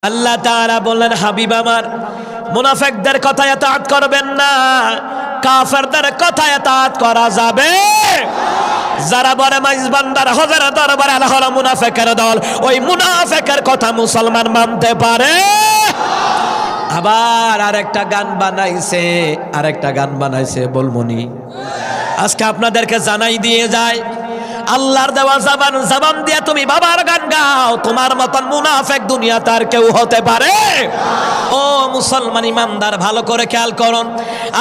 আল্লাহ তাআলা বললেন, হাবিব আমার, মুনাফিকদের কথা ইতাআত করবেন না, কাফেরদের কথা ইতাআত করা যাবে। যারা বলে মাইজবান্দার হযরত দরবারে আল্লাহ হলো মুনাফিকের দল, ওই মুনাফিকের কথা মুসলমান মানতে পারে? আবার আরেকটা গান বানাইছে বলমনি। আজকে আপনাদেরকে জানাই দিয়ে যায়, আল্লাহর দেওয়া জবান দিয়ে তুমি বাবার গান গাও, তোমার মতন মুনাফিক দুনিয়াতে আর কেউ হতে পারে? ও মুসলমান ইমানদার, ভালো করে খেয়াল করুন।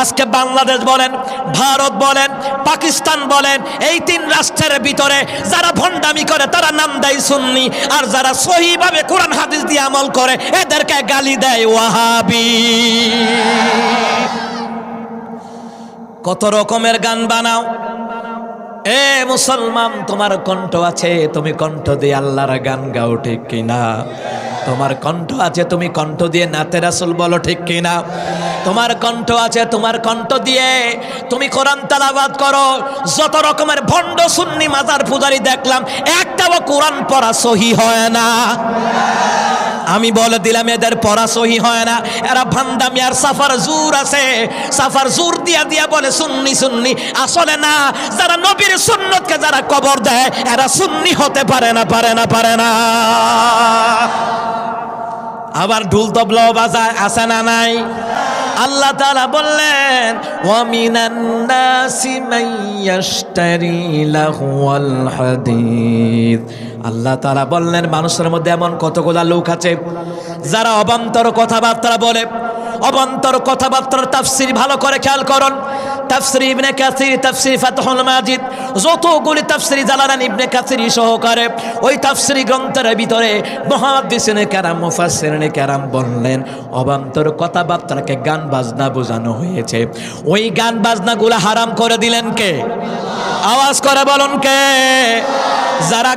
আজকে বাংলাদেশ বলেন, ভারত বলেন, পাকিস্তান বলেন, এই তিন রাষ্ট্রের ভিতরে যারা ভণ্ডামি করে তারা নাম দেয় সুন্নি, আর যারা সহিভাবে কোরআন হাদিস দিয়ে আমল করে এদেরকে গালি দেয় ওয়াহাবি। কত রকমের গান বানাও। এ মুসলমান, তোমার কণ্ঠ আছে, তুমি কণ্ঠ দিয়ে আল্লাহর গান গাও, ঠিক কিনা? তোমার কণ্ঠ আছে, তুমি কণ্ঠ দিয়ে নাতে রাসূল বলো, ঠিক কিনা? তোমার কণ্ঠ আছে, তোমার কণ্ঠ দিয়ে তুমি কোরআন তেলাওয়াত করো। যত রকমের ভণ্ড সুন্নি মাজার পূজারি দেখলাম, একটাও কোরআন পড়া সহি হয় না। আমি বলে দিলাম, এদের পড়া সহি হয় না। এরা ভান্দামি আর সাফার জুর আছে, সাফার জুর দিয়া দিয়া বলে সুন্নি সুন্নি, আসলে না। যারা নবীর সুন্নতকে যারা কবর দেয় এরা সুন্নি হতে পারে না, পারে না, পারে না। আবার ঢুল তবলাও বাজায়, আছে না নাই? আল্লাহ তাআলা বললেন, ওয়া মিনান নাসি মাইয়াশতারি লাহওয়াল হাদিস। আল্লাহ তাআলা বললেন, মানুষের মধ্যে এমন কতগুলা লোক আছে যারা অবান্তর কথাবার্তা বলে। অবান্তর কথাবার্তার তাফসীর ভালো করে খেয়াল করুন। তাফসীর ইবনে কাসির, তাফসীর ফাতহুল মাজিদ, যতগুলি তাফসীর জালালানী ইবনে কাসির সহকারে ওই তাফসীর গ্রন্থের ভিতরে মুহাদ্দিসিনে কেরাম, মুফাসসিরিনে কেরাম বললেন, অবান্তর কথাবার্তাকে গান বাজনা বোঝানো হয়েছে। ওই গান বাজনাগুলো হারাম করে দিলেন কে? আওয়াজ করে বলুন কে? যারা